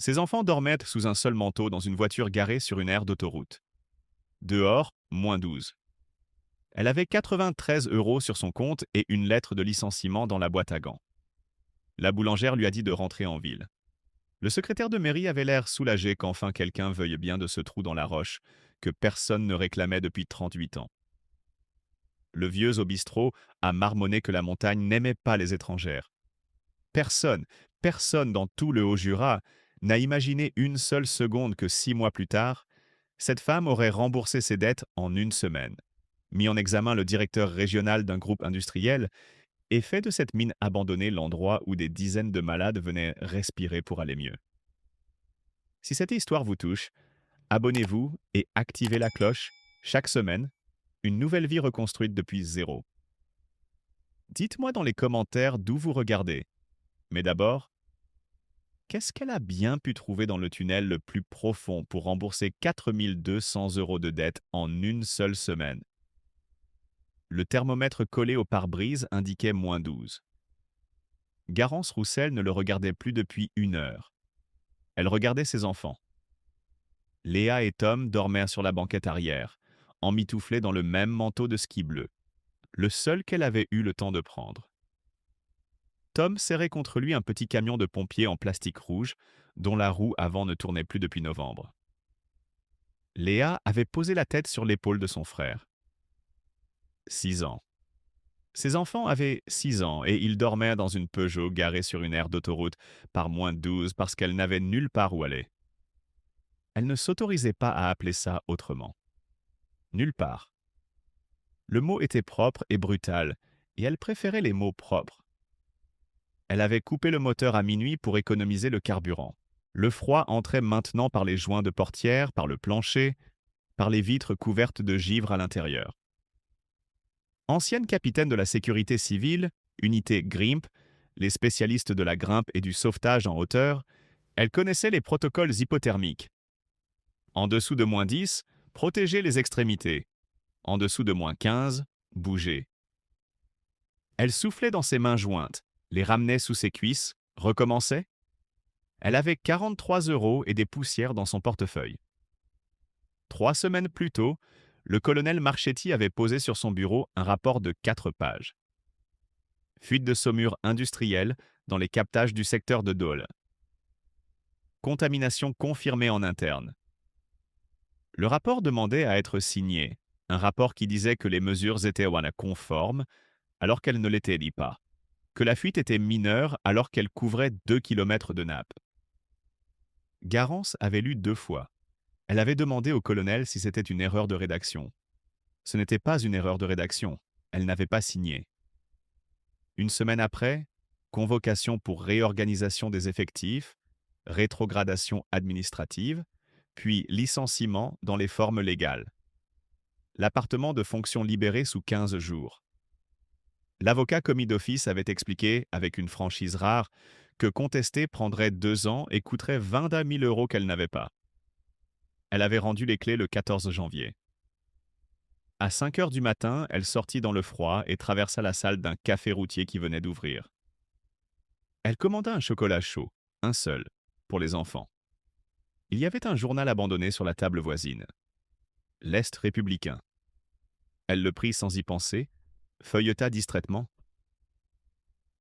Ses enfants dormaient sous un seul manteau dans une voiture garée sur une aire d'autoroute. Dehors, -12. Elle avait 93 € sur son compte et une lettre de licenciement dans la boîte à gants. La boulangère lui a dit de rentrer en ville. Le secrétaire de mairie avait l'air soulagé qu'enfin quelqu'un veuille bien de ce trou dans la roche que personne ne réclamait depuis 38 ans. Le vieux au bistrot a marmonné que la montagne n'aimait pas les étrangères. Personne, personne dans tout le Haut-Jura n'a imaginé une seule seconde que 6 mois plus tard, cette femme aurait remboursé ses dettes en une semaine, mis en examen le directeur régional d'un groupe industriel et fait de cette mine abandonnée l'endroit où des dizaines de malades venaient respirer pour aller mieux. Si cette histoire vous touche, abonnez-vous et activez la cloche. Chaque semaine, une nouvelle vie reconstruite depuis zéro. Dites-moi dans les commentaires d'où vous regardez. Mais d'abord, qu'est-ce qu'elle a bien pu trouver dans le tunnel le plus profond pour rembourser 4 200 € de dette en une seule semaine? Le thermomètre collé au pare-brise indiquait -12. Garance Roussel ne le regardait plus depuis 1 heure. Elle regardait ses enfants. Léa et Tom dormaient sur la banquette arrière, emmitouflés dans le même manteau de ski bleu, le seul qu'elle avait eu le temps de prendre. Tom serrait contre lui un petit camion de pompiers en plastique rouge, dont la roue avant ne tournait plus depuis novembre. Léa avait posé la tête sur l'épaule de son frère. 6 ans. Ses enfants avaient 6 ans et ils dormaient dans une Peugeot garée sur une aire d'autoroute par -12 parce qu'elle n'avait nulle part où aller. Elle ne s'autorisait pas à appeler ça autrement. Nulle part. Le mot était propre et brutal, et elle préférait les mots propres. Elle avait coupé le moteur à minuit pour économiser le carburant. Le froid entrait maintenant par les joints de portière, par le plancher, par les vitres couvertes de givre à l'intérieur. Ancienne capitaine de la sécurité civile, unité GRIMP, les spécialistes de la grimpe et du sauvetage en hauteur, elle connaissait les protocoles hypothermiques. En dessous de -10, protégez les extrémités. En dessous de -15, bougez. Elle soufflait dans ses mains jointes, les ramenait sous ses cuisses, recommençait. Elle avait 43 € et des poussières dans son portefeuille. 3 semaines plus tôt, le colonel Marchetti avait posé sur son bureau un rapport de 4 pages. Fuite de saumure industrielle dans les captages du secteur de Dole. Contamination confirmée en interne. Le rapport demandait à être signé, un rapport qui disait que les mesures étaient conformes alors qu'elles ne l'étaient pas, que la fuite était mineure alors qu'elle couvrait 2 kilomètres de nappe. Garance avait lu 2 fois. Elle avait demandé au colonel si c'était une erreur de rédaction. Ce n'était pas une erreur de rédaction, elle n'avait pas signé. Une semaine après, convocation pour réorganisation des effectifs, rétrogradation administrative, puis licenciement dans les formes légales. L'appartement de fonction libéré sous 15 jours. L'avocat commis d'office avait expliqué, avec une franchise rare, que contester prendrait 2 ans et coûterait 20 000 € qu'elle n'avait pas. Elle avait rendu les clés le 14 janvier. À 5 heures du matin, elle sortit dans le froid et traversa la salle d'un café routier qui venait d'ouvrir. Elle commanda un chocolat chaud, un seul, pour les enfants. Il y avait un journal abandonné sur la table voisine. L'Est républicain. Elle le prit sans y penser, feuilleta distraitement.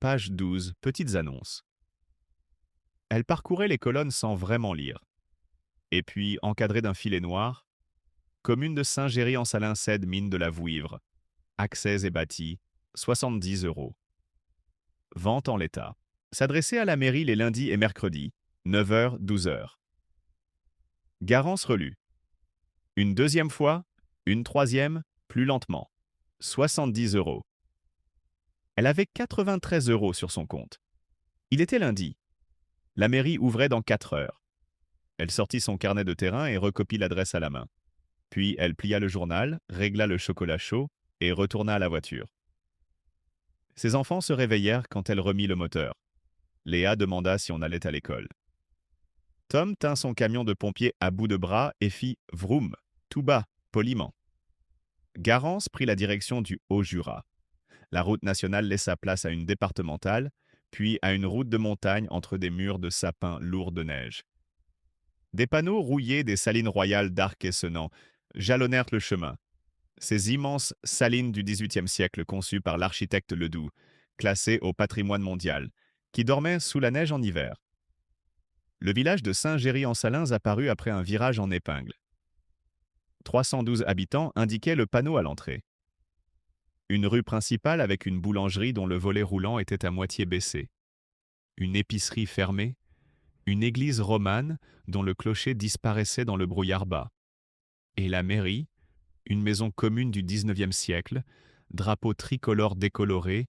Page 12, petites annonces. Elle parcourait les colonnes sans vraiment lire. Et puis, encadrée d'un filet noir, commune de Saint-Géry en Salincède, mine de la Vouivre. Accès et bâti, 70 €. Vente en l'état. S'adresser à la mairie les lundis et mercredis, 9 h, 12 h. Garance relut. Une deuxième fois, une troisième, plus lentement. 70 €. Elle avait 93 € sur son compte. Il était lundi. La mairie ouvrait dans 4 heures. Elle sortit son carnet de terrain et recopie l'adresse à la main. Puis elle plia le journal, régla le chocolat chaud et retourna à la voiture. Ses enfants se réveillèrent quand elle remit le moteur. Léa demanda si on allait à l'école. Tom tint son camion de pompier à bout de bras et fit vroom, tout bas, poliment. Garance prit la direction du Haut-Jura. La route nationale laissa place à une départementale, puis à une route de montagne entre des murs de sapins lourds de neige. Des panneaux rouillés des salines royales d'Arc-et-Senans jalonnèrent le chemin. Ces immenses salines du XVIIIe siècle conçues par l'architecte Ledoux, classées au patrimoine mondial, qui dormaient sous la neige en hiver. Le village de Saint-Géry-en-Salins apparut après un virage en épingle. 312 habitants indiquaient le panneau à l'entrée. Une rue principale avec une boulangerie dont le volet roulant était à moitié baissé. Une épicerie fermée. Une église romane dont le clocher disparaissait dans le brouillard bas. Et la mairie, une maison commune du XIXe siècle, drapeau tricolore décoloré,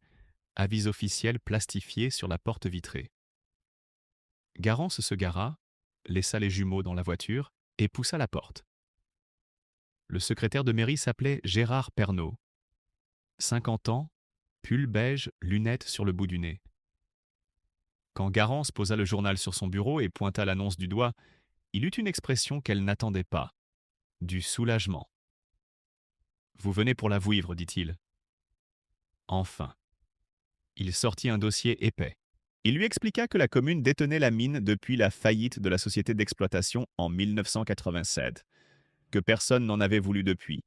avis officiel plastifié sur la porte vitrée. Garance se gara, laissa les jumeaux dans la voiture et poussa la porte. Le secrétaire de mairie s'appelait Gérard Pernaut. 50 ans, pull beige, lunettes sur le bout du nez. Quand Garance posa le journal sur son bureau et pointa l'annonce du doigt, il eut une expression qu'elle n'attendait pas. Du soulagement. « Vous venez pour la vouivre, dit-il. » Enfin. Il sortit un dossier épais. Il lui expliqua que la commune détenait la mine depuis la faillite de la société d'exploitation en 1987, que personne n'en avait voulu depuis,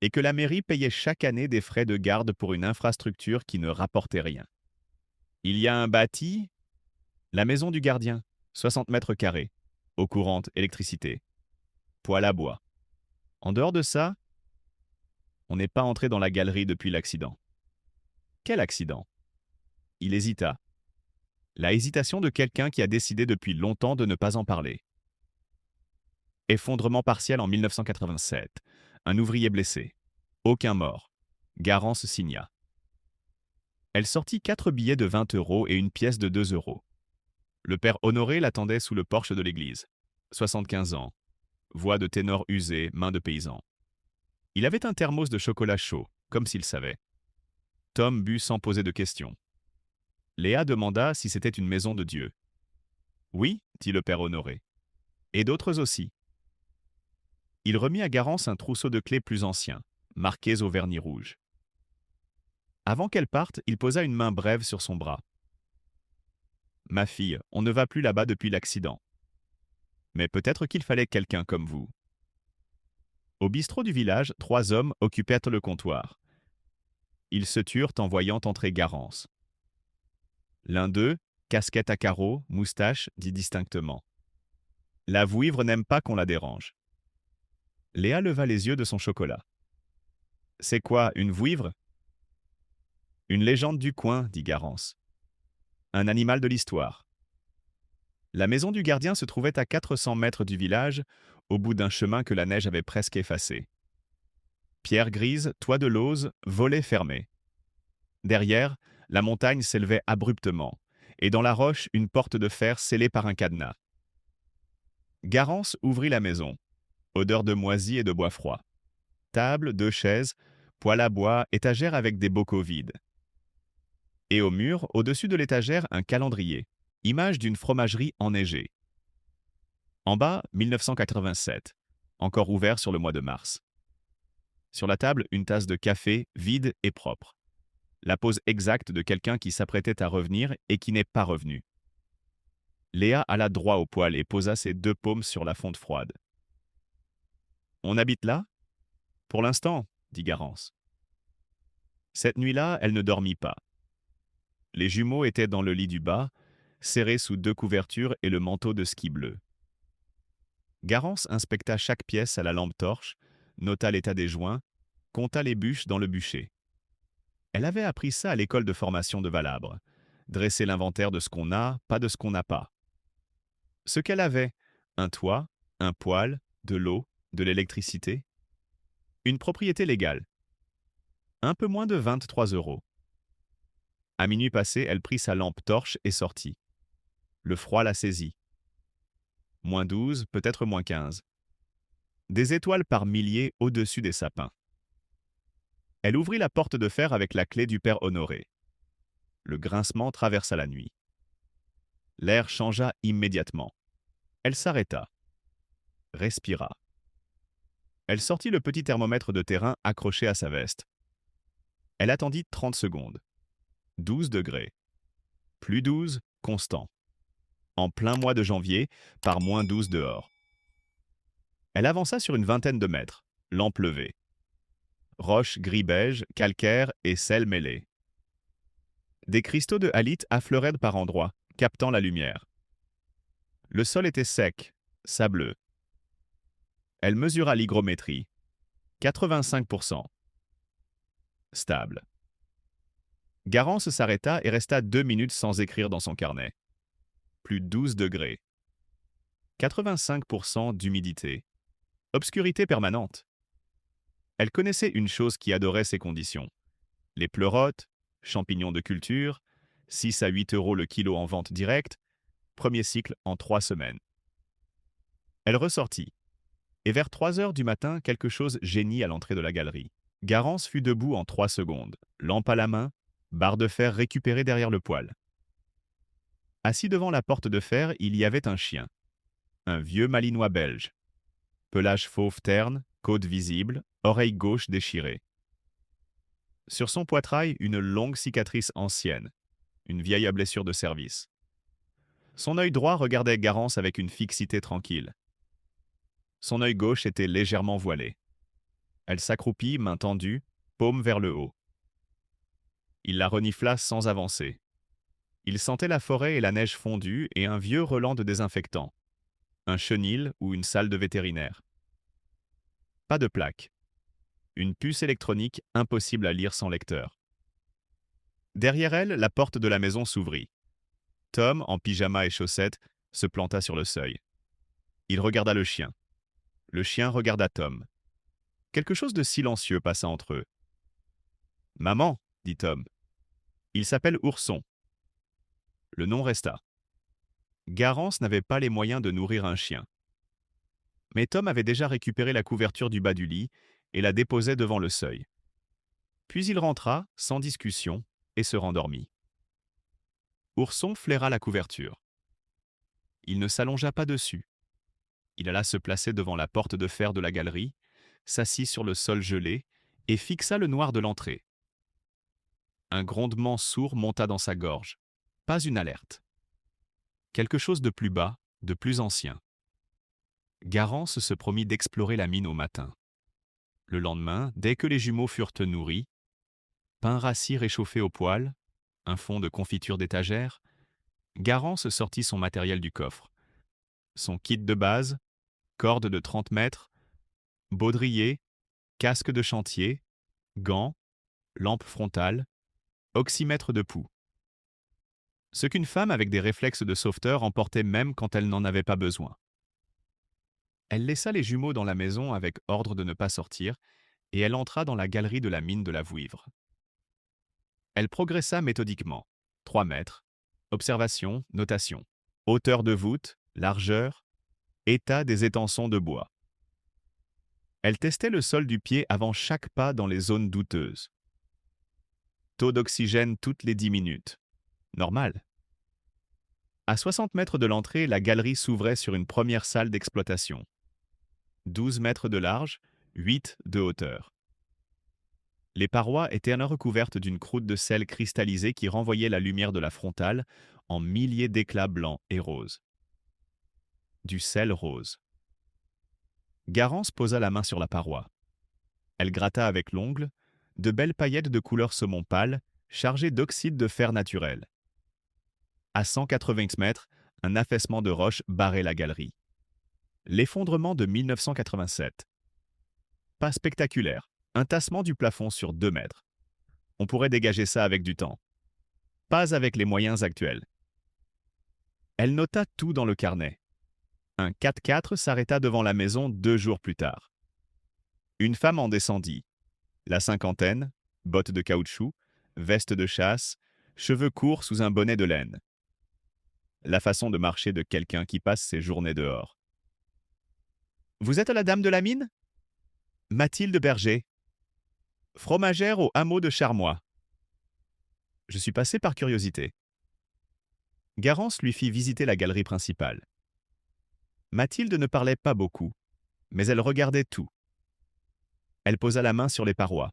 et que la mairie payait chaque année des frais de garde pour une infrastructure qui ne rapportait rien. Il y a un bâti, la maison du gardien, 60 mètres carrés, eau courante, électricité, poêle à bois. En dehors de ça, on n'est pas entré dans la galerie depuis l'accident. Quel accident? Il hésita. La hésitation de quelqu'un qui a décidé depuis longtemps de ne pas en parler. Effondrement partiel en 1987. Un ouvrier blessé. Aucun mort. Garance signa. Elle sortit 4 billets de 20 € et une pièce de 2 €. Le père Honoré l'attendait sous le porche de l'église. 75 ans. Voix de ténor usée, main de paysan. Il avait un thermos de chocolat chaud, comme s'il savait. Tom but sans poser de questions. Léa demanda si c'était une maison de Dieu. Oui, dit le père Honoré. Et d'autres aussi. Il remit à Garance un trousseau de clés plus ancien, marqués au vernis rouge. Avant qu'elle parte, il posa une main brève sur son bras. Ma fille, on ne va plus là-bas depuis l'accident. Mais peut-être qu'il fallait quelqu'un comme vous. Au bistrot du village, 3 hommes occupèrent le comptoir. Ils se turent en voyant entrer Garance. L'un d'eux, casquette à carreaux, moustache, dit distinctement. La vouivre n'aime pas qu'on la dérange. Léa leva les yeux de son chocolat. C'est quoi, une vouivre? Une légende du coin, dit Garance. Un animal de l'histoire. La maison du gardien se trouvait à 400 mètres du village, au bout d'un chemin que la neige avait presque effacé. Pierre grise, toit de lauze, volet fermé. Derrière, la montagne s'élevait abruptement, et dans la roche, une porte de fer scellée par un cadenas. Garance ouvrit la maison. Odeur de moisi et de bois froid. Table, 2 chaises, poêle à bois, étagère avec des bocaux vides. Et au mur, au-dessus de l'étagère, un calendrier, image d'une fromagerie enneigée. En bas, 1987, encore ouvert sur le mois de mars. Sur la table, une tasse de café, vide et propre. La pose exacte de quelqu'un qui s'apprêtait à revenir et qui n'est pas revenu. Léa alla droit au poêle et posa ses 2 paumes sur la fonte froide. On habite là? Pour l'instant, dit Garance. Cette nuit-là, elle ne dormit pas. Les jumeaux étaient dans le lit du bas, serrés sous 2 couvertures et le manteau de ski bleu. Garance inspecta chaque pièce à la lampe torche, nota l'état des joints, compta les bûches dans le bûcher. Elle avait appris ça à l'école de formation de Valabre. Dresser l'inventaire de ce qu'on a, pas de ce qu'on n'a pas. Ce qu'elle avait, un toit, un poêle, de l'eau, de l'électricité. Une propriété légale. Un peu moins de 23 €. À minuit passé, elle prit sa lampe torche et sortit. Le froid la saisit. -12, peut-être -15. Des étoiles par milliers au-dessus des sapins. Elle ouvrit la porte de fer avec la clé du père Honoré. Le grincement traversa la nuit. L'air changea immédiatement. Elle s'arrêta. Respira. Elle sortit le petit thermomètre de terrain accroché à sa veste. Elle attendit 30 secondes. 12 degrés. +12, constant. En plein mois de janvier, par -12 dehors. Elle avança sur une vingtaine de mètres, lampe levée. Roches gris-beige, calcaire et sel mêlés. Des cristaux de halite affleuraient par endroits, captant la lumière. Le sol était sec, sableux. Elle mesura l'hygrométrie. 85%. Stable. Garance s'arrêta et resta 2 minutes sans écrire dans son carnet. Plus 12 degrés. 85% d'humidité. Obscurité permanente. Elle connaissait une chose qui adorait ces conditions. Les pleurotes, champignons de culture, 6 à 8 euros le kilo en vente directe, premier cycle en 3 semaines. Elle ressortit. Et vers 3 heures du matin, quelque chose geignit à l'entrée de la galerie. Garance fut debout en 3 secondes, lampe à la main, barre de fer récupérée derrière le poêle. Assis devant la porte de fer, il y avait un chien. Un vieux malinois belge. Pelage fauve terne, côte visible, oreille gauche déchirée. Sur son poitrail, une longue cicatrice ancienne, une vieille blessure de service. Son œil droit regardait Garance avec une fixité tranquille. Son œil gauche était légèrement voilé. Elle s'accroupit, main tendue, paume vers le haut. Il la renifla sans avancer. Il sentait la forêt et la neige fondue et un vieux relent de désinfectant. Un chenil ou une salle de vétérinaire. Pas de plaque. Une puce électronique impossible à lire sans lecteur. Derrière elle, la porte de la maison s'ouvrit. Tom, en pyjama et chaussettes, se planta sur le seuil. Il regarda le chien. Le chien regarda Tom. Quelque chose de silencieux passa entre eux. « Maman » dit Tom. « Il s'appelle Ourson. » Le nom resta. Garance n'avait pas les moyens de nourrir un chien. Mais Tom avait déjà récupéré la couverture du bas du lit et la déposait devant le seuil. Puis il rentra, sans discussion, et se rendormit. Ourson flaira la couverture. Il ne s'allongea pas dessus. Il alla se placer devant la porte de fer de la galerie, s'assit sur le sol gelé et fixa le noir de l'entrée. Un grondement sourd monta dans sa gorge. Pas une alerte. Quelque chose de plus bas, de plus ancien. Garance se promit d'explorer la mine au matin. Le lendemain, dès que les jumeaux furent nourris, pain rassis réchauffé au poêle, un fond de confiture d'étagère, Garance sortit son matériel du coffre. Son kit de base, corde de 30 mètres, baudrier, casque de chantier, gants, lampe frontale, oxymètre de pouls. Ce qu'une femme avec des réflexes de sauveteur emportait même quand elle n'en avait pas besoin. Elle laissa les jumeaux dans la maison avec ordre de ne pas sortir, et elle entra dans la galerie de la mine de la Vouivre. Elle progressa méthodiquement. 3 mètres. Observation, notation. Hauteur de voûte, largeur, état des étançons de bois. Elle testait le sol du pied avant chaque pas dans les zones douteuses. Taux d'oxygène toutes les 10 minutes. Normal. À 60 mètres de l'entrée, la galerie s'ouvrait sur une première salle d'exploitation. 12 mètres de large, 8 de hauteur. Les parois étaient alors recouvertes d'une croûte de sel cristallisé qui renvoyait la lumière de la frontale en milliers d'éclats blancs et roses. Du sel rose. Garance posa la main sur la paroi. Elle gratta avec l'ongle de belles paillettes de couleur saumon pâle chargées d'oxyde de fer naturel. À 180 mètres, un affaissement de roches barrait la galerie. L'effondrement de 1987. Pas spectaculaire, un tassement du plafond sur 2 mètres. On pourrait dégager ça avec du temps. Pas avec les moyens actuels. Elle nota tout dans le carnet. Un 4x4 s'arrêta devant la maison 2 jours plus tard. Une femme en descendit. La cinquantaine, bottes de caoutchouc, veste de chasse, cheveux courts sous un bonnet de laine. La façon de marcher de quelqu'un qui passe ses journées dehors. « Vous êtes la dame de la mine ?»« Mathilde Berger. Fromagère au hameau de Charmois. » Je suis passé par curiosité. Garance lui fit visiter la galerie principale. Mathilde ne parlait pas beaucoup, mais elle regardait tout. Elle posa la main sur les parois.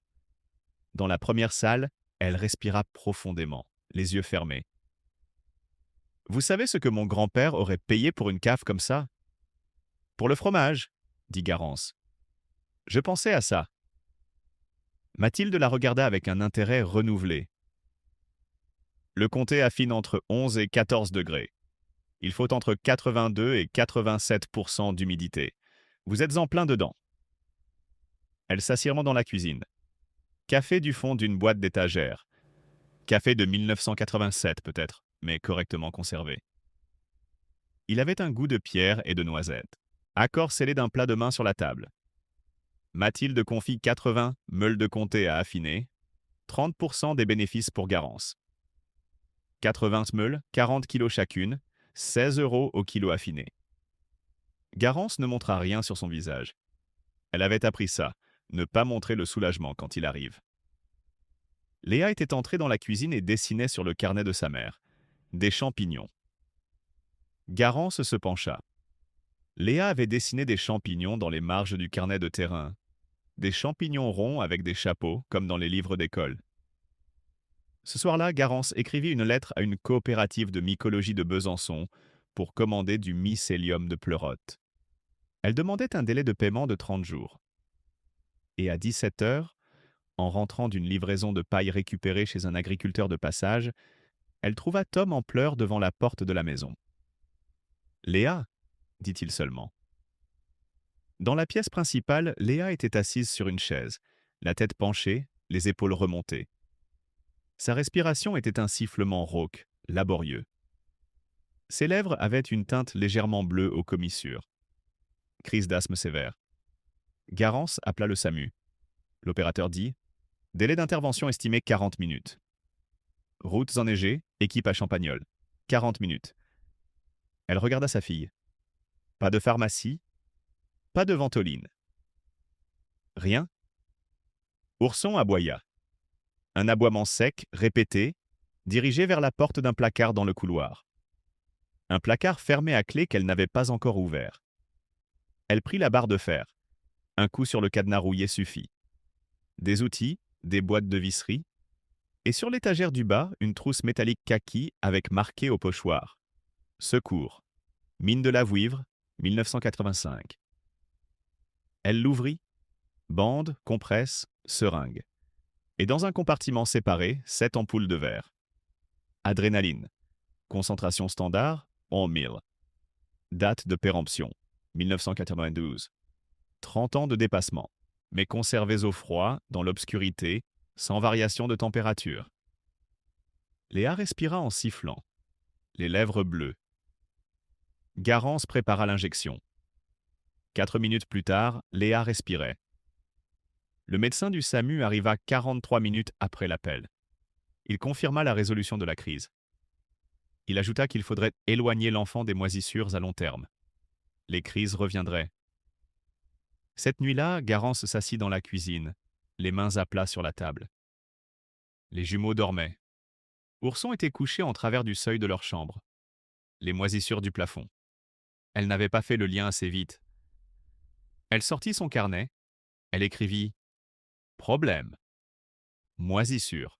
Dans la première salle, elle respira profondément, les yeux fermés. « Vous savez ce que mon grand-père aurait payé pour une cave comme ça ? Pour le fromage, dit Garance. Je pensais à ça. Mathilde la regarda avec un intérêt renouvelé. Le comté affine entre 11 et 14 degrés. Il faut entre 82 et 87% d'humidité. Vous êtes en plein dedans. Elle s'assirent dans la cuisine. Café du fond d'une boîte d'étagère. Café de 1987 peut-être, mais correctement conservé. Il avait un goût de pierre et de noisette. Accord scellé d'un plat de main sur la table. Mathilde confie 80 meules de comté à affiner, 30% des bénéfices pour Garance. 80 meules, 40 kilos chacune, 16 € au kilo affiné. Garance ne montra rien sur son visage. Elle avait appris ça, ne pas montrer le soulagement quand il arrive. Léa était entrée dans la cuisine et dessinait sur le carnet de sa mère. Des champignons. Garance se pencha. Léa avait dessiné des champignons dans les marges du carnet de terrain. Des champignons ronds avec des chapeaux, comme dans les livres d'école. Ce soir-là, Garance écrivit une lettre à une coopérative de mycologie de Besançon pour commander du mycélium de pleurote. Elle demandait un délai de paiement de 30 jours. Et à 17 heures, en rentrant d'une livraison de paille récupérée chez un agriculteur de passage, elle trouva Tom en pleurs devant la porte de la maison. « Léa » dit-il seulement. Dans la pièce principale, Léa était assise sur une chaise, la tête penchée, les épaules remontées. Sa respiration était un sifflement rauque, laborieux. Ses lèvres avaient une teinte légèrement bleue aux commissures. Crise d'asthme sévère. Garance appela le SAMU. L'opérateur dit « Délai d'intervention estimé 40 minutes. Routes enneigées, équipe à Champagnole. 40 minutes. » Elle regarda sa fille. Pas de pharmacie, pas de ventoline. Rien. Ourson aboya. Un aboiement sec, répété, dirigé vers la porte d'un placard dans le couloir. Un placard fermé à clé qu'elle n'avait pas encore ouvert. Elle prit la barre de fer. Un coup sur le cadenas rouillé suffit. Des outils, des boîtes de visserie, et sur l'étagère du bas, une trousse métallique kaki avec marqué au pochoir. Secours. Mine de la Vouivre, 1985. Elle l'ouvrit. Bande, compresse, seringue. Et dans un compartiment séparé, 7 ampoules de verre. Adrénaline. Concentration standard, 11 000. Date de péremption, 1992. 30 ans de dépassement, mais conservés au froid, dans l'obscurité, sans variation de température. Léa respira en sifflant, les lèvres bleues. Garance prépara l'injection. 4 minutes plus tard, Léa respirait. Le médecin du SAMU arriva 43 minutes après l'appel. Il confirma la résolution de la crise. Il ajouta qu'il faudrait éloigner l'enfant des moisissures à long terme. Les crises reviendraient. Cette nuit-là, Garance s'assit dans la cuisine, les mains à plat sur la table. Les jumeaux dormaient. Ourson était couché en travers du seuil de leur chambre. Les moisissures du plafond. Elle n'avait pas fait le lien assez vite. Elle sortit son carnet. Elle écrivit « Problème. Moisissure. »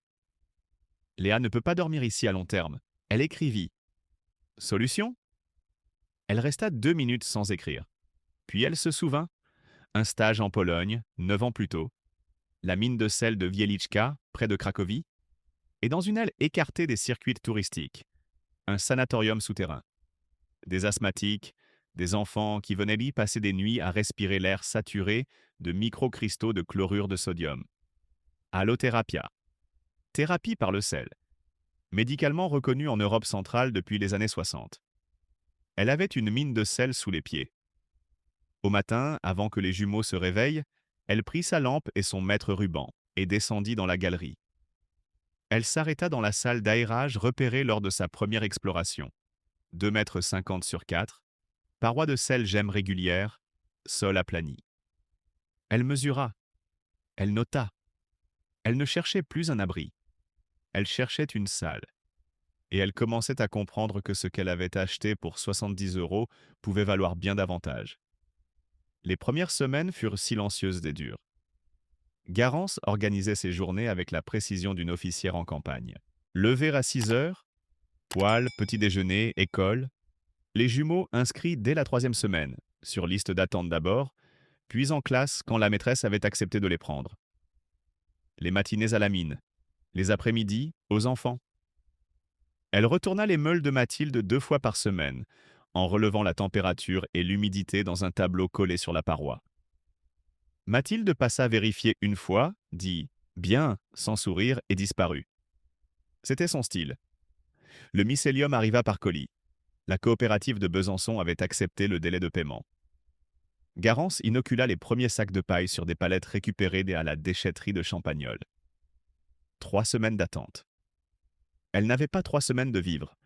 Léa ne peut pas dormir ici à long terme. Elle écrivit « Solution ?» Elle resta 2 minutes sans écrire. Puis elle se souvint. Un stage en Pologne, 9 ans plus tôt. La mine de sel de Wieliczka, près de Cracovie. Et dans une aile écartée des circuits touristiques. Un sanatorium souterrain. Des asthmatiques, des enfants qui venaient y passer des nuits à respirer l'air saturé de microcristaux de chlorure de sodium. Allothérapia. Thérapie par le sel. Médicalement reconnue en Europe centrale depuis les années 60. Elle avait une mine de sel sous les pieds. Au matin, avant que les jumeaux se réveillent, elle prit sa lampe et son mètre ruban et descendit dans la galerie. Elle s'arrêta dans la salle d'aérage repérée lors de sa première exploration. 2,50 m sur 4, parois de sel gemme régulière, sol aplani. Elle mesura. Elle nota. Elle ne cherchait plus un abri. Elle cherchait une salle. Et elle commençait à comprendre que ce qu'elle avait acheté pour 70 € pouvait valoir bien davantage. Les premières semaines furent silencieuses et dures. Garance organisait ses journées avec la précision d'une officière en campagne. Lever à 6 heures, poêle, petit déjeuner, école. Les jumeaux inscrits dès la 3e semaine, sur liste d'attente d'abord, puis en classe quand la maîtresse avait accepté de les prendre. Les matinées à la mine, les après-midi aux enfants. Elle retourna les meules de Mathilde 2 fois par semaine, en relevant la température et l'humidité dans un tableau collé sur la paroi. Mathilde passa vérifier une fois, dit « bien » sans sourire et disparut. C'était son style. Le mycélium arriva par colis. La coopérative de Besançon avait accepté le délai de paiement. Garance inocula les premiers sacs de paille sur des palettes récupérées à la déchetterie de Champagnole. 3 semaines d'attente. Elle n'avait pas 3 semaines de vivre.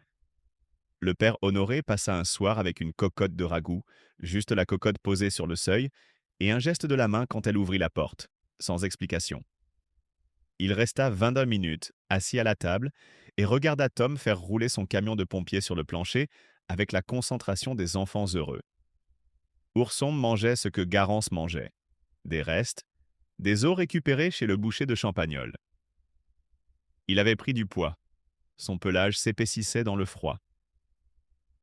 Le père Honoré passa un soir avec une cocotte de ragoût, juste la cocotte posée sur le seuil, et un geste de la main quand elle ouvrit la porte, sans explication. Il resta 22 minutes, assis à la table, et regarda Tom faire rouler son camion de pompier sur le plancher avec la concentration des enfants heureux. Ourson mangeait ce que Garance mangeait. Des restes, des os récupérés chez le boucher de Champagnole. Il avait pris du poids. Son pelage s'épaississait dans le froid.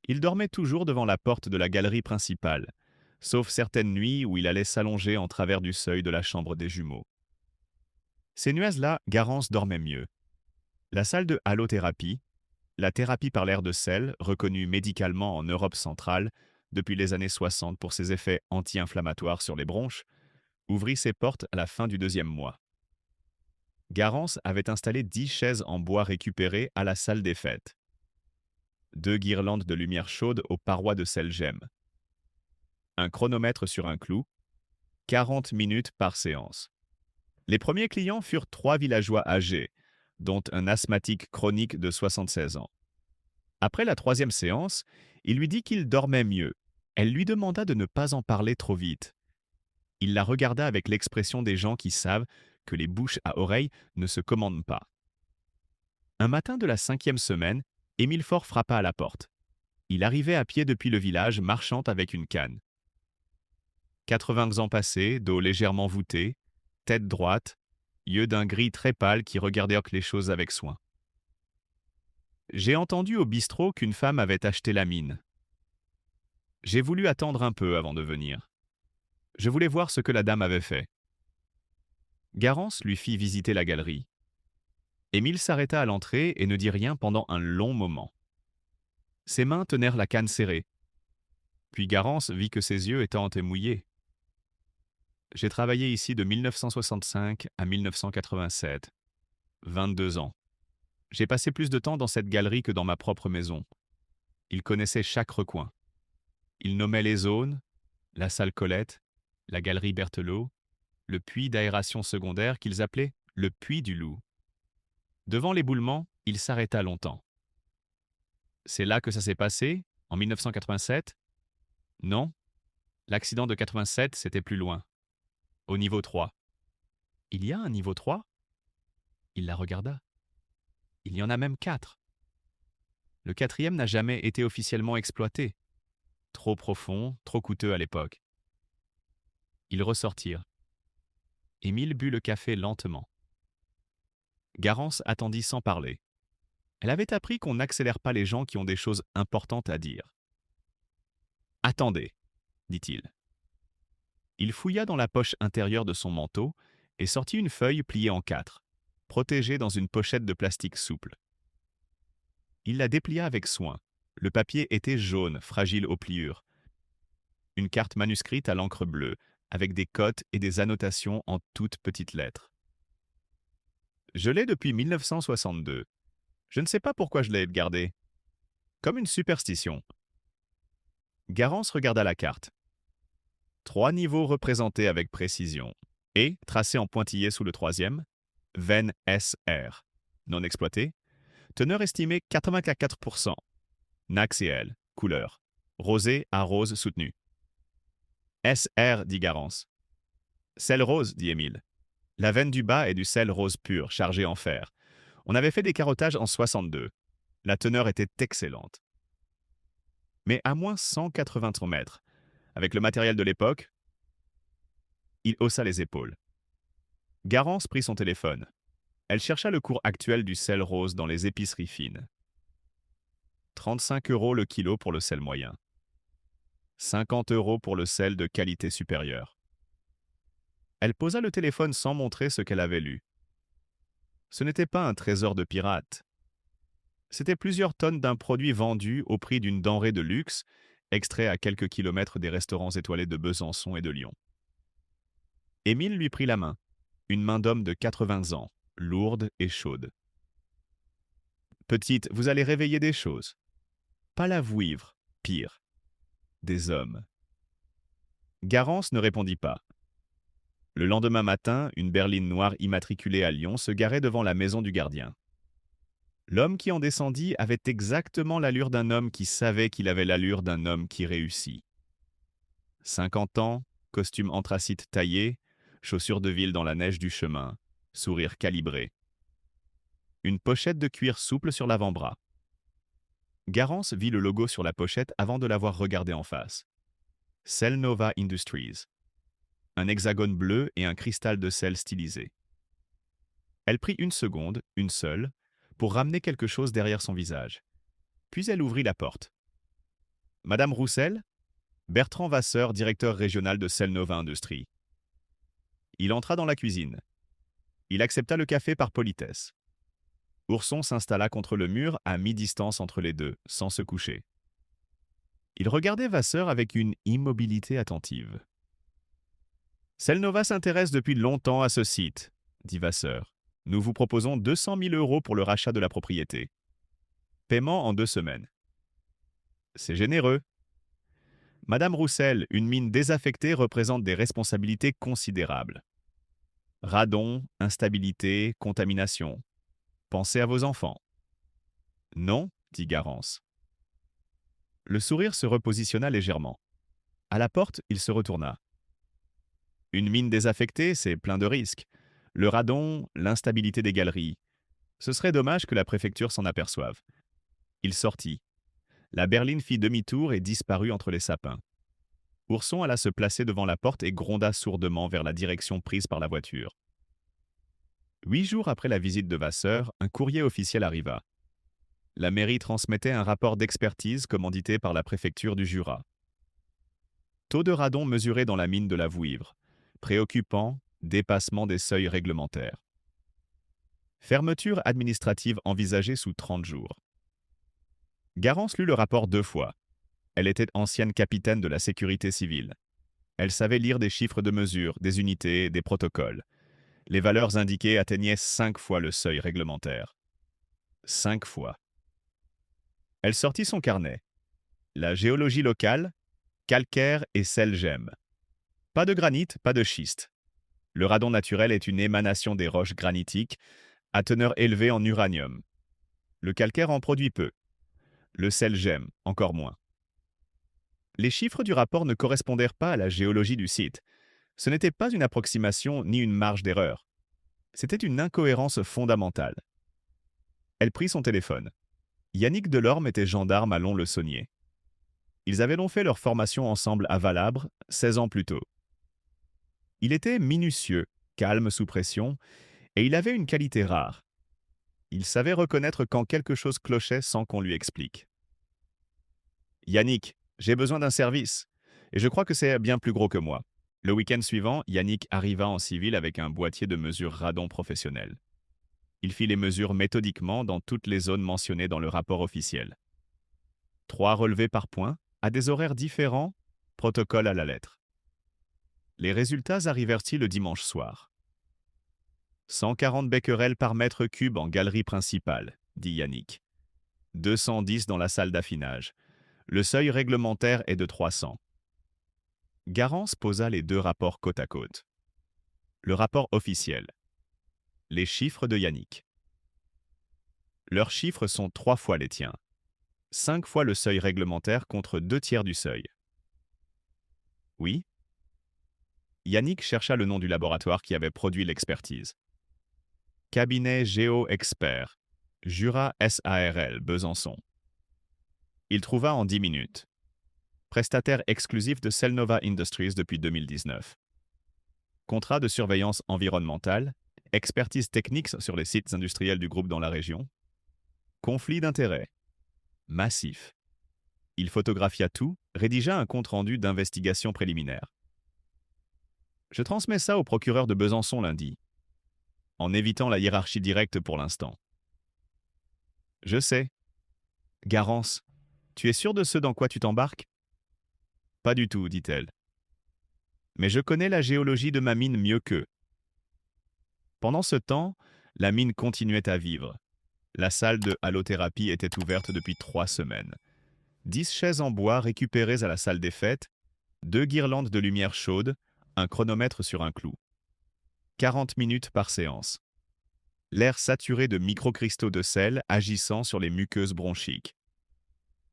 Il dormait toujours devant la porte de la galerie principale, sauf certaines nuits où il allait s'allonger en travers du seuil de la chambre des jumeaux. Ces nuits-là, Garance dormait mieux. La salle de halothérapie, la thérapie par l'air de sel, reconnue médicalement en Europe centrale depuis les années 60 pour ses effets anti-inflammatoires sur les bronches, ouvrit ses portes à la fin du 2e mois. Garance avait installé 10 chaises en bois récupérées à la salle des fêtes. 2 guirlandes de lumière chaude aux parois de sel gemme. Un chronomètre sur un clou, 40 minutes par séance. Les premiers clients furent 3 villageois âgés, dont un asthmatique chronique de 76 ans. Après la 3e séance, il lui dit qu'il dormait mieux. Elle lui demanda de ne pas en parler trop vite. Il la regarda avec l'expression des gens qui savent que les bouches à oreilles ne se commandent pas. Un matin de la 5e semaine, Émile Faure frappa à la porte. Il arrivait à pied depuis le village, marchant avec une canne. 80 ans passés, dos légèrement voûté, tête droite, yeux d'un gris très pâle qui regardait les choses avec soin. J'ai entendu au bistrot qu'une femme avait acheté la mine. J'ai voulu attendre un peu avant de venir. Je voulais voir ce que la dame avait fait. Garance lui fit visiter la galerie. Émile s'arrêta à l'entrée et ne dit rien pendant un long moment. Ses mains tenèrent la canne serrée. Puis Garance vit que ses yeux étaient mouillés. J'ai travaillé ici de 1965 à 1987. 22 ans. J'ai passé plus de temps dans cette galerie que dans ma propre maison. Il connaissait chaque recoin. Il nommait les zones, la salle Colette, la galerie Berthelot, le puits d'aération secondaire qu'ils appelaient le puits du loup. Devant l'éboulement, il s'arrêta longtemps. C'est là que ça s'est passé, en 1987 ? Non. L'accident de 87, c'était plus loin. Au niveau 3. Il y a un niveau 3 ? Il la regarda. Il y en a même 4. Le 4e n'a jamais été officiellement exploité. Trop profond, trop coûteux à l'époque. Ils ressortirent. Émile but le café lentement. Garance attendit sans parler. Elle avait appris qu'on n'accélère pas les gens qui ont des choses importantes à dire. « Attendez », dit-il. Il fouilla dans la poche intérieure de son manteau et sortit une feuille pliée en 4, protégée dans une pochette de plastique souple. Il la déplia avec soin. Le papier était jaune, fragile aux pliures. Une carte manuscrite à l'encre bleue, avec des cotes et des annotations en toutes petites lettres. Je l'ai depuis 1962. Je ne sais pas pourquoi je l'ai gardée. Comme une superstition. Garance regarda la carte. 3 niveaux représentés avec précision. Et, tracé en pointillé sous le 3e, veine SR. Non exploitée. Teneur estimée 84%. NaCl, couleur. Rosé à rose soutenu. SR, dit Garance. Sel rose, dit Émile. La veine du bas est du sel rose pur, chargé en fer. On avait fait des carottages en 62. La teneur était excellente. Mais à moins 180 mètres, avec le matériel de l'époque, il haussa les épaules. Garance prit son téléphone. Elle chercha le cours actuel du sel rose dans les épiceries fines. 35 € le kilo pour le sel moyen. 50 € pour le sel de qualité supérieure. Elle posa le téléphone sans montrer ce qu'elle avait lu. Ce n'était pas un trésor de pirate. C'était plusieurs tonnes d'un produit vendu au prix d'une denrée de luxe, extrait à quelques kilomètres des restaurants étoilés de Besançon et de Lyon. Émile lui prit la main, une main d'homme de 80 ans, lourde et chaude. Petite, vous allez réveiller des choses. Pas la vouivre, pire. Des hommes. Garance ne répondit pas. Le lendemain matin, une berline noire immatriculée à Lyon se garait devant la maison du gardien. L'homme qui en descendit avait exactement l'allure d'un homme qui savait qu'il avait l'allure d'un homme qui réussit. 50 ans, costume anthracite taillé, chaussures de ville dans la neige du chemin, sourire calibré. Une pochette de cuir souple sur l'avant-bras. Garance vit le logo sur la pochette avant de l'avoir regardé en face. Selnova Industries. Un hexagone bleu et un cristal de sel stylisé. Elle prit une seconde, une seule, pour ramener quelque chose derrière son visage. Puis elle ouvrit la porte. Madame Roussel? Bertrand Vasseur, directeur régional de Selnova Industries. Il entra dans la cuisine. Il accepta le café par politesse. Ourson s'installa contre le mur à mi-distance entre les deux, sans se coucher. Il regardait Vasseur avec une immobilité attentive. Selnova s'intéresse depuis longtemps à ce site, dit Vasseur. Nous vous proposons 200 000 € pour le rachat de la propriété. Paiement en 2 semaines. C'est généreux. Madame Roussel, une mine désaffectée représente des responsabilités considérables. Radon, instabilité, contamination. Pensez à vos enfants. Non, dit Garance. Le sourire se repositionna légèrement. À la porte, il se retourna. Une mine désaffectée, c'est plein de risques. Le radon, l'instabilité des galeries. Ce serait dommage que la préfecture s'en aperçoive. Il sortit. La berline fit demi-tour et disparut entre les sapins. Ourson alla se placer devant la porte et gronda sourdement vers la direction prise par la voiture. 8 jours après la visite de Vasseur, un courrier officiel arriva. La mairie transmettait un rapport d'expertise commandité par la préfecture du Jura. Taux de radon mesuré dans la mine de la Vouivre. Préoccupant, dépassement des seuils réglementaires. Fermeture administrative envisagée sous 30 jours. Garance lut le rapport 2 fois. Elle était ancienne capitaine de la sécurité civile. Elle savait lire des chiffres de mesure, des unités, des protocoles. Les valeurs indiquées atteignaient 5 fois le seuil réglementaire. 5 fois. Elle sortit son carnet. La géologie locale, calcaire et sel gemme. Pas de granit, pas de schiste. Le radon naturel est une émanation des roches granitiques, à teneur élevée en uranium. Le calcaire en produit peu. Le sel gemme, encore moins. Les chiffres du rapport ne correspondèrent pas à la géologie du site. Ce n'était pas une approximation ni une marge d'erreur. C'était une incohérence fondamentale. Elle prit son téléphone. Yannick Delorme était gendarme à Lons-le-Saunier. Ils avaient donc fait leur formation ensemble à Valabre, 16 ans plus tôt. Il était minutieux, calme sous pression, et il avait une qualité rare. Il savait reconnaître quand quelque chose clochait sans qu'on lui explique. « Yannick, j'ai besoin d'un service, et je crois que c'est bien plus gros que moi. » Le week-end suivant, Yannick arriva en civil avec un boîtier de mesure radon professionnel. Il fit les mesures méthodiquement dans toutes les zones mentionnées dans le rapport officiel. 3 relevés par point, à des horaires différents, protocole à la lettre. Les résultats arrivèrent-ils le dimanche soir. 140 becquerels par mètre cube en galerie principale, dit Yannick. 210 dans la salle d'affinage. Le seuil réglementaire est de 300. Garance posa les 2 rapports côte à côte. Le rapport officiel. Les chiffres de Yannick. Leurs chiffres sont 3 fois les tiens. 5 fois le seuil réglementaire contre 2 tiers du seuil. Oui? Yannick chercha le nom du laboratoire qui avait produit l'expertise. Cabinet Géo-Expert, Jura SARL, Besançon. Il trouva en 10 minutes. Prestataire exclusif de Selnova Industries depuis 2019. Contrat de surveillance environnementale, expertise technique sur les sites industriels du groupe dans la région. Conflit d'intérêts. Massif. Il photographia tout, rédigea un compte-rendu d'investigation préliminaire. Je transmets ça au procureur de Besançon lundi, en évitant la hiérarchie directe pour l'instant. Je sais. Garance, tu es sûr de ce dans quoi tu t'embarques? Pas du tout, dit-elle. Mais je connais la géologie de ma mine mieux qu'eux. Pendant ce temps, la mine continuait à vivre. La salle de halothérapie était ouverte depuis 3 semaines. 10 chaises en bois récupérées à la salle des fêtes, 2 guirlandes de lumière chaude, un chronomètre sur un clou. 40 minutes par séance. L'air saturé de microcristaux de sel agissant sur les muqueuses bronchiques.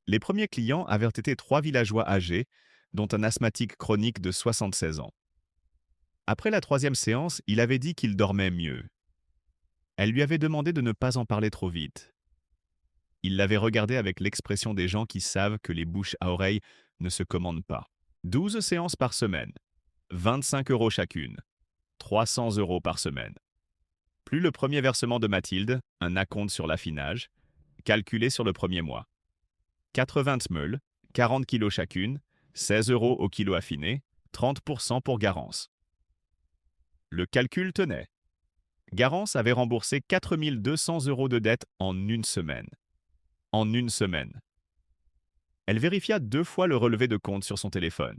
Les premiers clients avaient été 3 villageois âgés, dont un asthmatique chronique de 76 ans. Après la 3e séance, il avait dit qu'il dormait mieux. Elle lui avait demandé de ne pas en parler trop vite. Il l'avait regardé avec l'expression des gens qui savent que les bouches à oreille ne se commandent pas. 12 séances par semaine, 25 € chacune, 300 € par semaine. Plus le premier versement de Mathilde, un acompte sur l'affinage, calculé sur le premier mois. 80 meules, 40 kilos chacune, 16 € au kilo affiné, 30% pour Garance. Le calcul tenait. Garance avait remboursé 4 200 € de dette en une semaine. En une semaine. Elle vérifia 2 fois le relevé de compte sur son téléphone.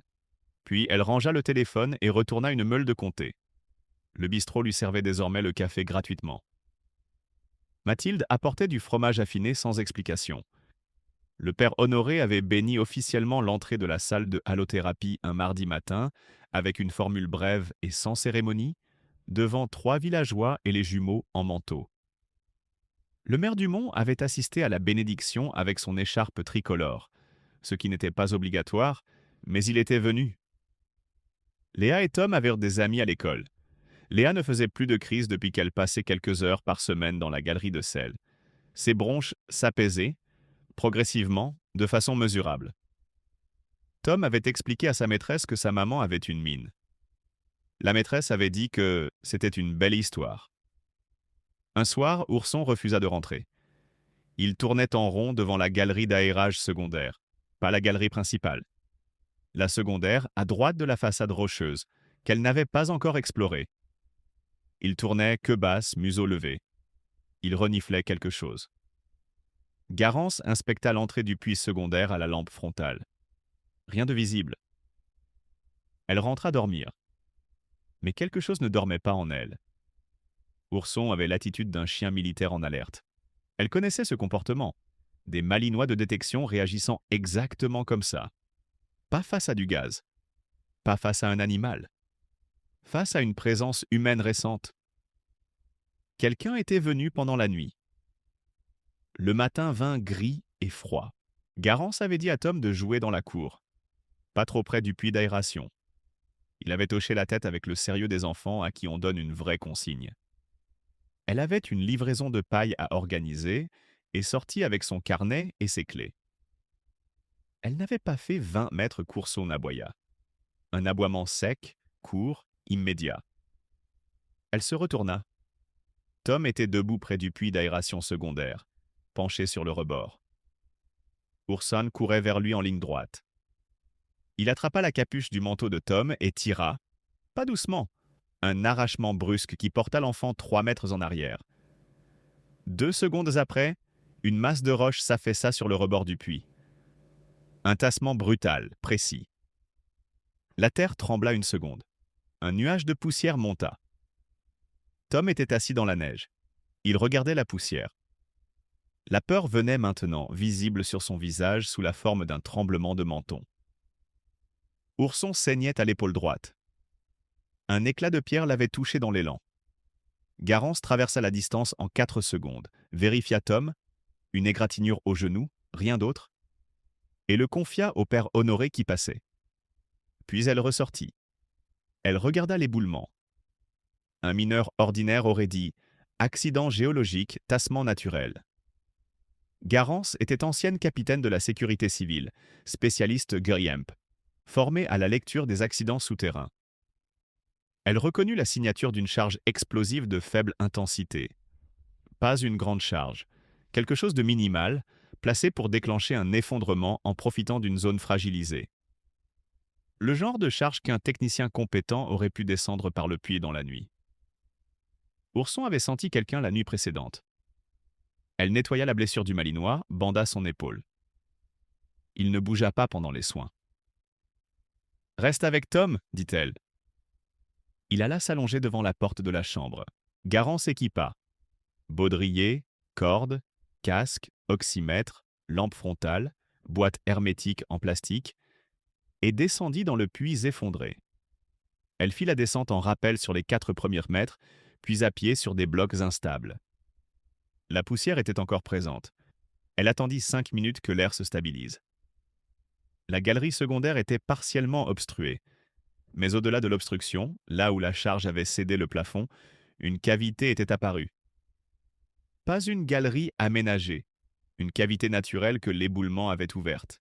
Puis elle rangea le téléphone et retourna une meule de comté. Le bistrot lui servait désormais le café gratuitement. Mathilde apportait du fromage affiné sans explication. Le père Honoré avait béni officiellement l'entrée de la salle de halothérapie un mardi matin, avec une formule brève et sans cérémonie, devant 3 villageois et les jumeaux en manteau. Le maire Dumont avait assisté à la bénédiction avec son écharpe tricolore, ce qui n'était pas obligatoire, mais il était venu. Léa et Tom avaient des amis à l'école. Léa ne faisait plus de crise depuis qu'elle passait quelques heures par semaine dans la galerie de sel. Ses bronches s'apaisaient, progressivement, de façon mesurable. Tom avait expliqué à sa maîtresse que sa maman avait une mine. La maîtresse avait dit que c'était une belle histoire. Un soir, Ourson refusa de rentrer. Il tournait en rond devant la galerie d'aérage secondaire, pas la galerie principale. La secondaire, à droite de la façade rocheuse, qu'elle n'avait pas encore explorée. Il tournait queue basse, museau levé. Il reniflait quelque chose. Garance inspecta l'entrée du puits secondaire à la lampe frontale. Rien de visible. Elle rentra dormir. Mais quelque chose ne dormait pas en elle. Ourson avait l'attitude d'un chien militaire en alerte. Elle connaissait ce comportement. Des malinois de détection réagissant exactement comme ça. Pas face à du gaz. Pas face à un animal. Face à une présence humaine récente. Quelqu'un était venu pendant la nuit. Le matin vint gris et froid. Garance avait dit à Tom de jouer dans la cour, pas trop près du puits d'aération. Il avait hoché la tête avec le sérieux des enfants à qui on donne une vraie consigne. Elle avait une livraison de paille à organiser et sortit avec son carnet et ses clés. Elle n'avait pas fait 20 mètres qu'Ourson aboya. Un aboiement sec, court, immédiat. Elle se retourna. Tom était debout près du puits d'aération secondaire, penché sur le rebord. Ourson courait vers lui en ligne droite. Il attrapa la capuche du manteau de Tom et tira, pas doucement, un arrachement brusque qui porta l'enfant 3 mètres en arrière. 2 secondes après, une masse de roche s'affaissa sur le rebord du puits. Un tassement brutal, précis. La terre trembla une seconde. Un nuage de poussière monta. Tom était assis dans la neige. Il regardait la poussière. La peur venait maintenant, visible sur son visage sous la forme d'un tremblement de menton. Ourson saignait à l'épaule droite. Un éclat de pierre l'avait touché dans l'élan. Garance traversa la distance en 4 secondes, vérifia Tom, une égratignure au genou, rien d'autre, et le confia au père Honoré qui passait. Puis elle ressortit. Elle regarda l'éboulement. Un mineur ordinaire aurait dit « accident géologique, tassement naturel ». Garance était ancienne capitaine de la sécurité civile, spécialiste GRIEMP, formée à la lecture des accidents souterrains. Elle reconnut la signature d'une charge explosive de faible intensité. Pas une grande charge, quelque chose de minimal, placé pour déclencher un effondrement en profitant d'une zone fragilisée. Le genre de charge qu'un technicien compétent aurait pu descendre par le puits dans la nuit. Ourson avait senti quelqu'un la nuit précédente. Elle nettoya la blessure du Malinois, banda son épaule. Il ne bougea pas pendant les soins. Reste avec Tom, dit-elle. Il alla s'allonger devant la porte de la chambre. Garant s'équipa. Baudrier, corde, casque, oxymètre, lampe frontale, boîte hermétique en plastique, et descendit dans le puits effondré. Elle fit la descente en rappel sur les 4 premiers mètres, puis à pied sur des blocs instables. La poussière était encore présente. Elle attendit 5 minutes que l'air se stabilise. La galerie secondaire était partiellement obstruée. Mais au-delà de l'obstruction, là où la charge avait cédé le plafond, une cavité était apparue. Pas une galerie aménagée, une cavité naturelle que l'éboulement avait ouverte.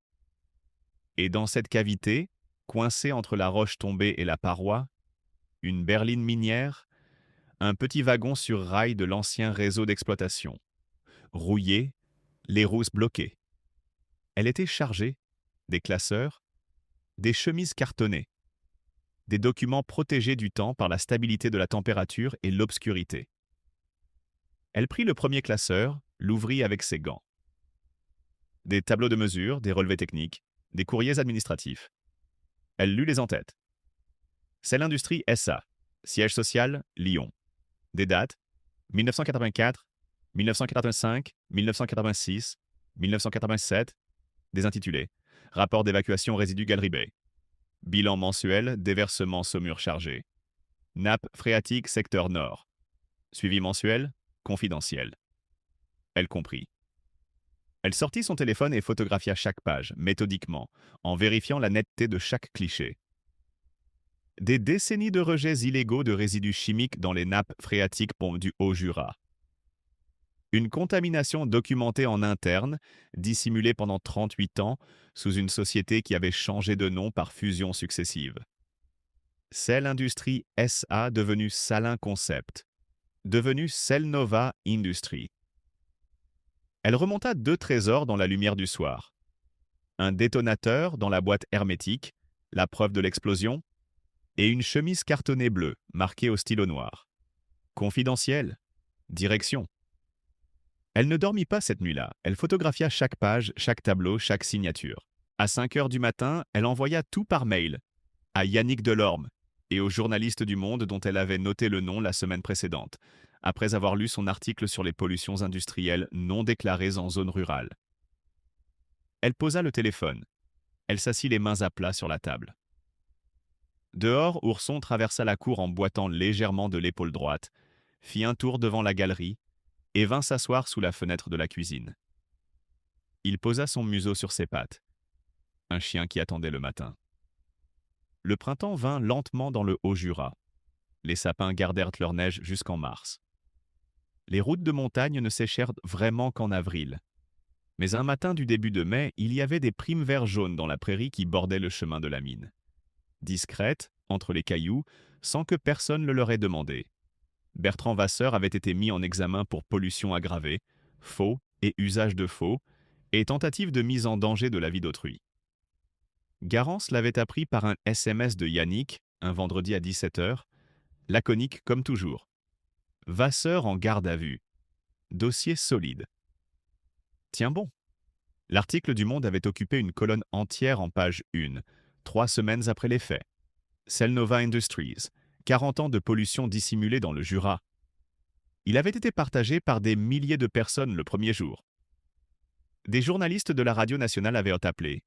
Et dans cette cavité, coincée entre la roche tombée et la paroi, une berline minière, un petit wagon sur rail de l'ancien réseau d'exploitation. Rouillé, les rousses bloquées. Elle était chargée, des classeurs, des chemises cartonnées, des documents protégés du temps par la stabilité de la température et l'obscurité. Elle prit le premier classeur, l'ouvrit avec ses gants. Des tableaux de mesure, des relevés techniques, des courriers administratifs. Elle lut les en-têtes. Cell Industries SA, siège social, Lyon. Des dates 1984, 1985, 1986, 1987. Des intitulés Rapport d'évacuation résidus Galerie Bay. Bilan mensuel, déversement saumure chargée. Nappe phréatique secteur nord. Suivi mensuel, confidentiel. Elle comprit. Elle sortit son téléphone et photographia chaque page, méthodiquement, en vérifiant la netteté de chaque cliché. Des décennies de rejets illégaux de résidus chimiques dans les nappes phréatiques du Haut-Jura. Une contamination documentée en interne, dissimulée pendant 38 ans, sous une société qui avait changé de nom par fusion successive. Cell Industries SA devenue Salin Concept, devenue Cellnova Industries. Elle remonta 2 trésors dans la lumière du soir. Un détonateur dans la boîte hermétique, la preuve de l'explosion, et une chemise cartonnée bleue, marquée au stylo noir. Confidentiel. Direction. Elle ne dormit pas cette nuit-là. Elle photographia chaque page, chaque tableau, chaque signature. À 5 heures du matin, elle envoya tout par mail à Yannick Delorme et aux journalistes du Monde dont elle avait noté le nom la semaine précédente, après avoir lu son article sur les pollutions industrielles non déclarées en zone rurale. Elle posa le téléphone. Elle s'assit les mains à plat sur la table. Dehors, Ourson traversa la cour en boitant légèrement de l'épaule droite, fit un tour devant la galerie et vint s'asseoir sous la fenêtre de la cuisine. Il posa son museau sur ses pattes. Un chien qui attendait le matin. Le printemps vint lentement dans le Haut-Jura. Les sapins gardèrent leur neige jusqu'en mars. Les routes de montagne ne séchèrent vraiment qu'en avril. Mais un matin du début de mai, il y avait des primes verts jaunes dans la prairie qui bordait le chemin de la mine. Discrètes, entre les cailloux, sans que personne le leur ait demandé. Bertrand Vasseur avait été mis en examen pour pollution aggravée, faux et usage de faux, et tentative de mise en danger de la vie d'autrui. Garance l'avait appris par un SMS de Yannick, un vendredi à 17h, laconique comme toujours. Vasseur en garde à vue. Dossier solide. Tiens bon. L'article du Monde avait occupé une colonne entière en page 1, 3 semaines après les faits. Cellnova Industries, 40 ans de pollution dissimulée dans le Jura. Il avait été partagé par des milliers de personnes le premier jour. Des journalistes de la radio nationale avaient appelé.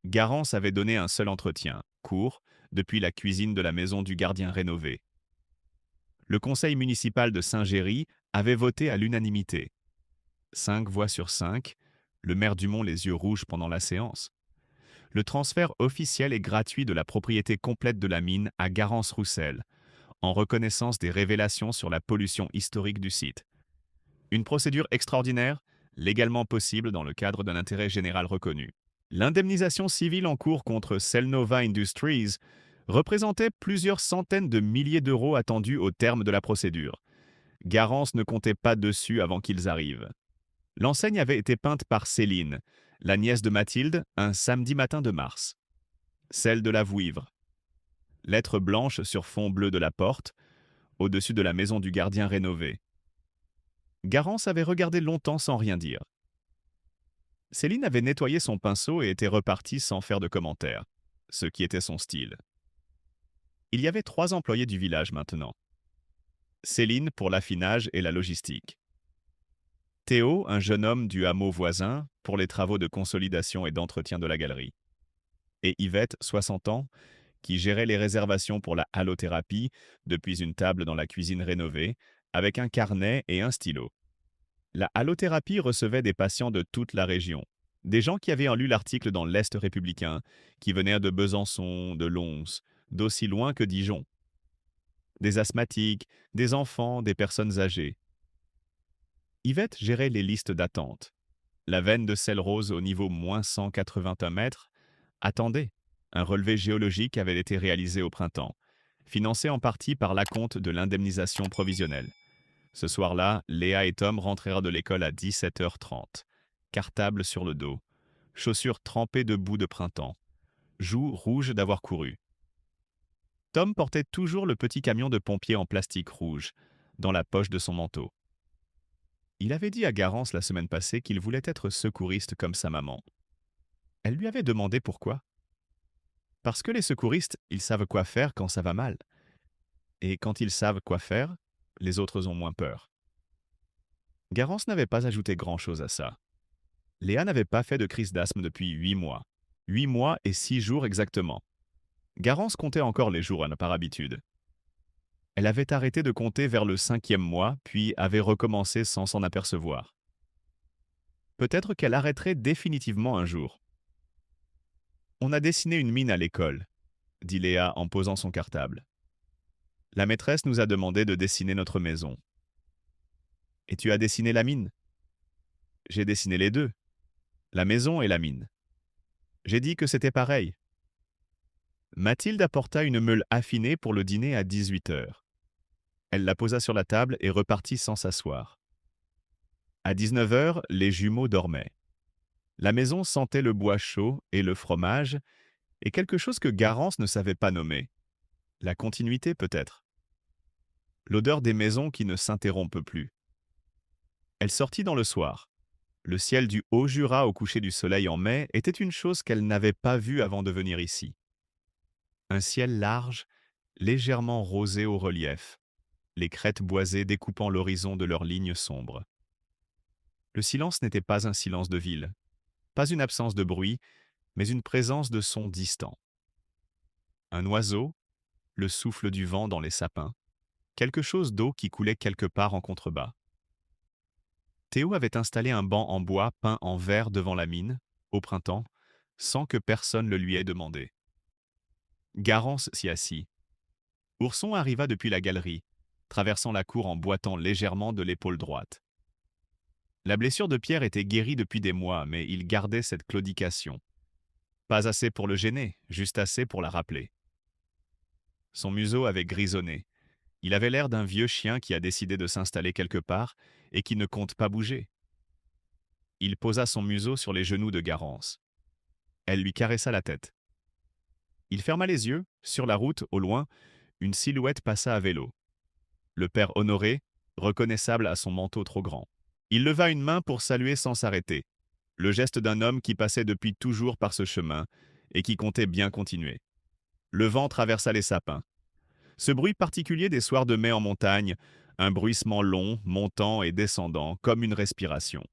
Garance avait donné un seul entretien, court, depuis la cuisine de la maison du gardien rénovée. Le conseil municipal de Saint-Géry avait voté à l'unanimité. 5 voix sur 5, le maire Dumont les yeux rouges pendant la séance. Le transfert officiel et gratuit de la propriété complète de la mine à Garance-Roussel, en reconnaissance des révélations sur la pollution historique du site. Une procédure extraordinaire, légalement possible dans le cadre d'un intérêt général reconnu. L'indemnisation civile en cours contre Cellnova Industries représentait plusieurs centaines de milliers d'euros attendus au terme de la procédure. Garance ne comptait pas dessus avant qu'ils arrivent. L'enseigne avait été peinte par Céline, la nièce de Mathilde, un samedi matin de mars. celle de la vouivre. Lettre blanche sur fond bleu de la porte, au-dessus de la maison du gardien rénovée. Garance avait regardé longtemps sans rien dire. Céline avait nettoyé son pinceau et était repartie sans faire de commentaires, ce qui était son style. Il y avait 3 employés du village maintenant. Céline pour l'affinage et la logistique. Théo, un jeune homme du hameau voisin, pour les travaux de consolidation et d'entretien de la galerie. Et Yvette, 60 ans, qui gérait les réservations pour la halothérapie depuis une table dans la cuisine rénovée, avec un carnet et un stylo. La halothérapie recevait des patients de toute la région. Des gens qui avaient lu l'article dans l'Est républicain, qui venaient de Besançon, de Lons, d'aussi loin que Dijon. Des asthmatiques, des enfants, des personnes âgées. Yvette gérait les listes d'attente. La veine de sel rose au niveau -181 mètres attendait. Un relevé géologique avait été réalisé au printemps, financé en partie par l'acompte de l'indemnisation provisionnelle. Ce soir-là, Léa et Tom rentrèrent de l'école à 17h30, cartable sur le dos, chaussures trempées de boue de printemps, joues rouges d'avoir couru. Tom portait toujours le petit camion de pompier en plastique rouge, dans la poche de son manteau. Il avait dit à Garance la semaine passée qu'il voulait être secouriste comme sa maman. Elle lui avait demandé pourquoi. Parce que les secouristes, ils savent quoi faire quand ça va mal. Et quand ils savent quoi faire, les autres ont moins peur. Garance n'avait pas ajouté grand-chose à ça. Léa n'avait pas fait de crise d'asthme depuis 8 mois. 8 mois et 6 jours exactement. Garance comptait encore les jours par habitude. Elle avait arrêté de compter vers le 5e mois, puis avait recommencé sans s'en apercevoir. Peut-être qu'elle arrêterait définitivement un jour. On a dessiné une mine à l'école, dit Léa en posant son cartable. La maîtresse nous a demandé de dessiner notre maison. Et tu as dessiné la mine? J'ai dessiné les deux, la maison et la mine. J'ai dit que c'était pareil. Mathilde apporta une meule affinée pour le dîner à 18h. Elle la posa sur la table et repartit sans s'asseoir. À 19h, les jumeaux dormaient. La maison sentait le bois chaud et le fromage, et quelque chose que Garance ne savait pas nommer. La continuité peut-être. L'odeur des maisons qui ne s'interrompent plus. Elle sortit dans le soir. Le ciel du Haut-Jura au coucher du soleil en mai était une chose qu'elle n'avait pas vue avant de venir ici. Un ciel large, légèrement rosé au relief, les crêtes boisées découpant l'horizon de leurs lignes sombres. Le silence n'était pas un silence de ville, pas une absence de bruit, mais une présence de sons distants. Un oiseau, le souffle du vent dans les sapins, quelque chose d'eau qui coulait quelque part en contrebas. Théo avait installé un banc en bois peint en vert devant la mine, au printemps, sans que personne le lui ait demandé. Garance s'y assit. Ourson arriva depuis la galerie, traversant la cour en boitant légèrement de l'épaule droite. La blessure de Pierre était guérie depuis des mois, mais il gardait cette claudication. Pas assez pour le gêner, juste assez pour la rappeler. Son museau avait grisonné. Il avait l'air d'un vieux chien qui a décidé de s'installer quelque part et qui ne compte pas bouger. Il posa son museau sur les genoux de Garance. Elle lui caressa la tête. Il ferma les yeux. Sur la route, au loin, une silhouette passa à vélo. Le père Honoré, reconnaissable à son manteau trop grand. Il leva une main pour saluer sans s'arrêter. Le geste d'un homme qui passait depuis toujours par ce chemin et qui comptait bien continuer. Le vent traversa les sapins. Ce bruit particulier des soirs de mai en montagne, un bruissement long, montant et descendant, comme une respiration.